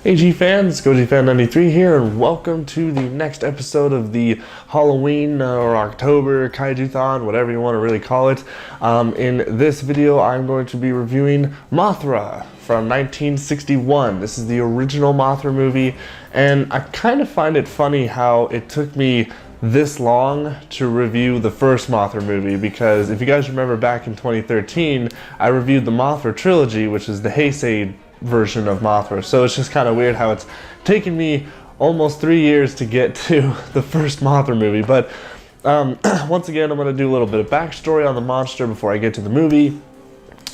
Hey G fans, GojiFan93 here, and welcome to the next episode of the Halloween or October Kaiju-a-thon, whatever you want to really call it. In this video, I'm going to be reviewing Mothra from 1961. This is the original Mothra movie, and I kind of find it funny how it took me this long to review the first Mothra movie, because if you guys remember back in 2013, I reviewed the Mothra trilogy, which is the Heisei version of Mothra. So it's just kind of weird how it's taken me almost 3 years to get to the first Mothra movie. But once again, I'm going to do a little bit of backstory on the monster before I get to the movie.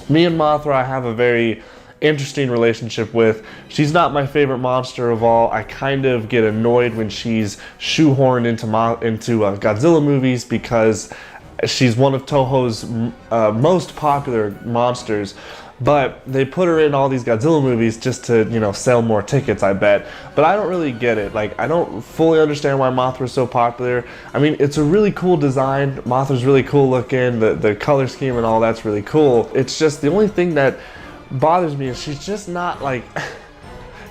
Me and Mothra, I have a very interesting relationship with. She's not my favorite monster of all. I kind of get annoyed when she's shoehorned into Godzilla movies, because she's one of Toho's most popular monsters. But they put her in all these Godzilla movies just to, you know, sell more tickets, I bet. But I don't really get it. Like, I don't fully understand why Mothra's so popular. I mean, it's a really cool design. Mothra's really cool looking. The color scheme and all that's really cool. It's just the only thing that bothers me is she's just not like...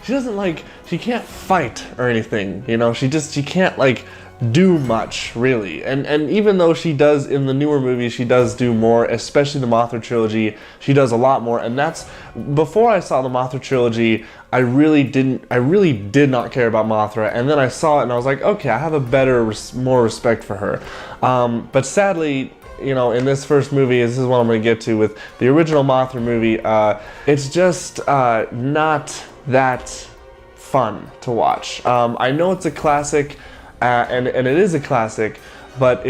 she can't fight or anything, you know? She can't, like, do much, really. And even though she does in the newer movies, she does do more, especially the Mothra trilogy. She does a lot more, and that's, before I saw the Mothra trilogy, I really did not care about Mothra, and then I saw it and I was like, okay, I have a more respect for her. But sadly, you know, in this first movie, this is what I'm going to get to with the original Mothra movie, it's just not that fun to watch. I know it's a classic, and it is a classic, but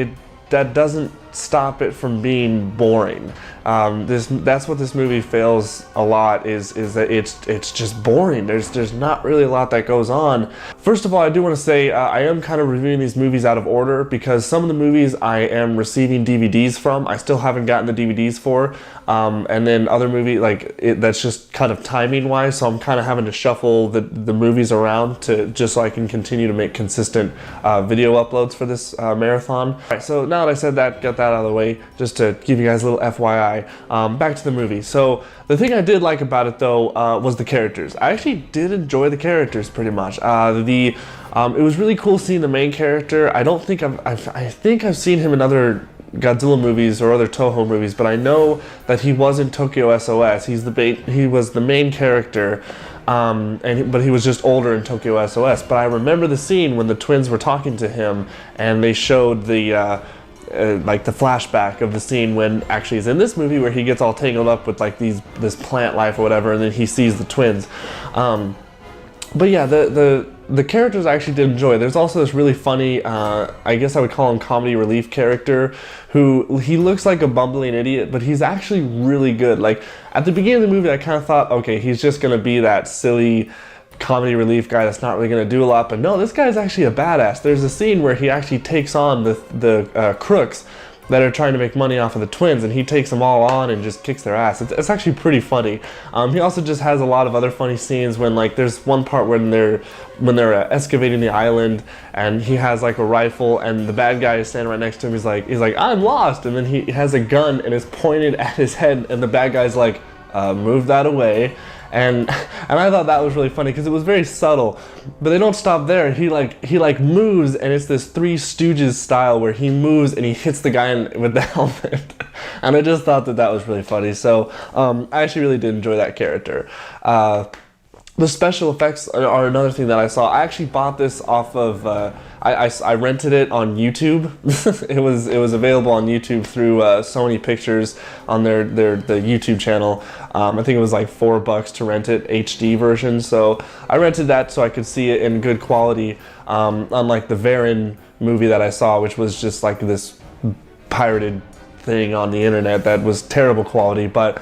that doesn't stop it from being boring. That's what this movie fails a lot, is that it's just boring. There's not really a lot that goes on. First of all, I do want to say I am kind of reviewing these movies out of order, because some of the movies I am receiving DVDs from, I still haven't gotten the DVDs for, and then other movies, like, that's just kind of timing wise, so I'm kind of having to shuffle the movies around just so I can continue to make consistent video uploads for this marathon. Alright, so now that I said that, got that out of the way, just to give you guys a little FYI. Back to the movie. So the thing I did like about it, though, was the characters. I actually did enjoy the characters pretty much. It was really cool seeing the main character. I think I've seen him in other Godzilla movies or other Toho movies, but I know that he was in Tokyo SOS. He was the main character, but he was just older in Tokyo SOS. But I remember the scene when the twins were talking to him, and they showed the like the flashback of the scene when actually is in this movie, where he gets all tangled up with like this plant life or whatever, and then he sees the twins. But yeah, the characters I actually did enjoy. There's also this really funny, I guess I would call him comedy relief character, he looks like a bumbling idiot, but he's actually really good. Like, at the beginning of the movie, I kind of thought, okay, he's just gonna be that silly comedy relief guy that's not really going to do a lot, but no, this guy's actually a badass. There's a scene where he actually takes on the crooks that are trying to make money off of the twins, and he takes them all on and just kicks their ass. It's actually pretty funny. He also just has a lot of other funny scenes when, like, there's one part when they're excavating the island, and he has like a rifle, and the bad guy is standing right next to him. He's like, I'm lost, and then he has a gun and is pointed at his head, and the bad guy's like, move that away. And I thought that was really funny, because it was very subtle, but they don't stop there. He moves, and it's this Three Stooges style where he moves and he hits the guy with the helmet. And I just thought that was really funny. So I actually really did enjoy that character. The special effects are another thing that I saw. I actually bought this off of, I rented it on YouTube. it was available on YouTube through Sony Pictures on the YouTube channel. I think it was like $4 to rent it, HD version. So I rented that so I could see it in good quality, unlike the Varan movie that I saw, which was just like this pirated thing on the internet that was terrible quality. But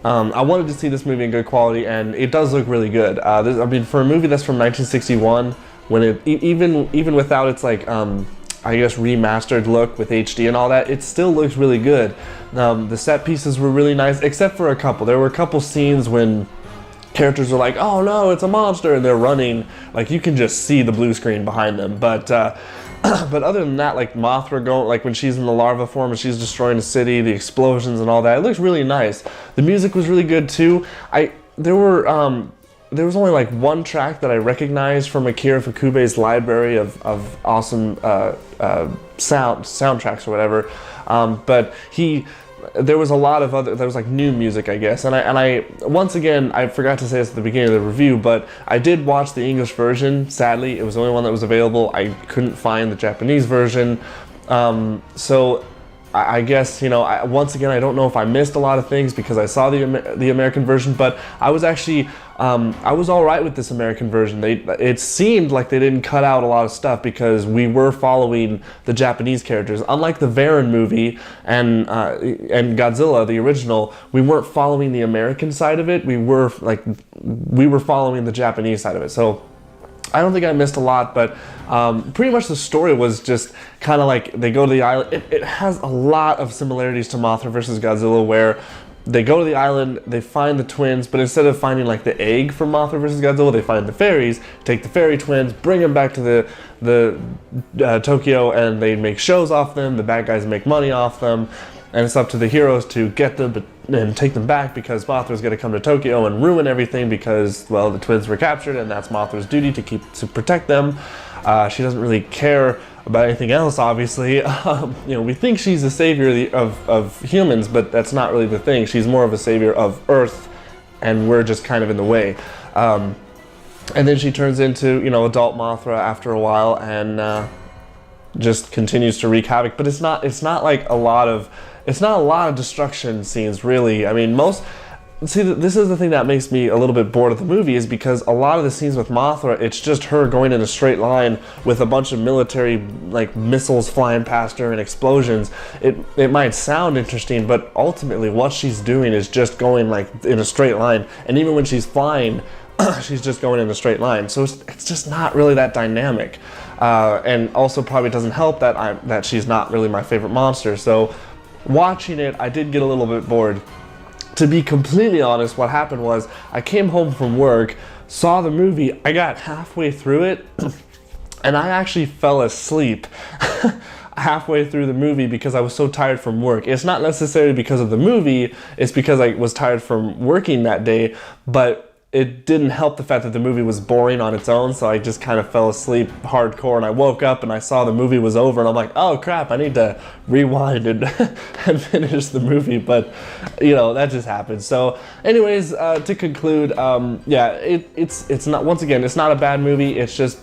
I wanted to see this movie in good quality, and it does look really good. I mean, for a movie that's from 1961, when even without its, like, I guess, remastered look with HD and all that, it still looks really good. The set pieces were really nice, except for a couple. There were a couple scenes when characters are like, oh no, it's a monster, and they're running. Like, you can just see the blue screen behind them. But but other than that, like Mothra going, like when she's in the larva form and she's destroying the city, the explosions and all that, it looks really nice. The music was really good too. There were there was only like one track that I recognized from Akira Fukube's library of awesome soundtracks or whatever, but there was a lot of other, there was like new music, I guess, and I once again, I forgot to say this at the beginning of the review, but I did watch the English version. Sadly, it was the only one that was available. I couldn't find the Japanese version, so I guess, you know, once again, I don't know if I missed a lot of things because I saw the American version, but I was actually, I was all right with this American version. It seemed like they didn't cut out a lot of stuff because we were following the Japanese characters. Unlike the Varan movie and Godzilla, the original, we weren't following the American side of it. We were following the Japanese side of it. So I don't think I missed a lot, but pretty much the story was just kind of like they go to the island. It has a lot of similarities to Mothra vs. Godzilla, where they go to the island, they find the twins, but instead of finding like the egg from Mothra vs. Godzilla, they find the fairies, take the fairy twins, bring them back to the Tokyo, and they make shows off them. The bad guys make money off them, and it's up to the heroes to get them and take them back because Mothra's going to come to Tokyo and ruin everything because, well, the twins were captured, and that's Mothra's duty to protect them. She doesn't really care about anything else, obviously. You know, we think she's the savior of humans, but that's not really the thing. She's more of a savior of Earth, and we're just kind of in the way. And then she turns into, you know, adult Mothra after a while, and just continues to wreak havoc. But it's not like a lot of destruction scenes, really. I mean, this is the thing that makes me a little bit bored of the movie, is because a lot of the scenes with Mothra, it's just her going in a straight line with a bunch of military like missiles flying past her and explosions. It might sound interesting, but ultimately what she's doing is just going like in a straight line, and even when she's flying, she's just going in a straight line. So it's just not really that dynamic, and also probably doesn't help that she's not really my favorite monster. So watching it, I did get a little bit bored. To be completely honest, what happened was I came home from work, saw the movie, I got halfway through it, and I actually fell asleep halfway through the movie because I was so tired from work. It's not necessarily because of the movie, it's because I was tired from working that day, but it didn't help the fact that the movie was boring on its own, so I just kind of fell asleep hardcore, and I woke up and I saw the movie was over, and I'm like, oh crap, I need to rewind and finish the movie, but you know, that just happened. So anyways, to conclude, yeah, it's not, once again, it's not a bad movie, it's just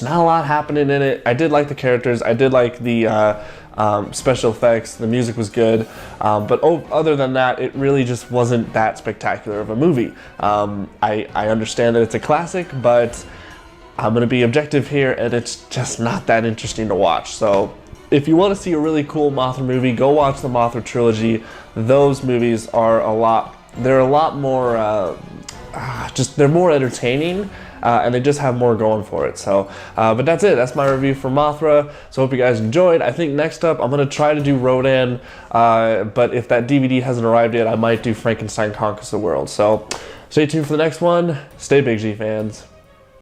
not a lot happening in it. I did like the characters, I did like the special effects, the music was good, but other than that, it really just wasn't that spectacular of a movie. I understand that it's a classic, but I'm gonna be objective here, and it's just not that interesting to watch. So if you want to see a really cool Mothra movie, go watch the Mothra trilogy. Those movies are they're a lot more, they're more entertaining, and they just have more going for it. So, but that's it. That's my review for Mothra. So hope you guys enjoyed. I think next up I'm going to try to do Rodan, but if that DVD hasn't arrived yet, I might do Frankenstein Conquers the World. So stay tuned for the next one. Stay big, G fans.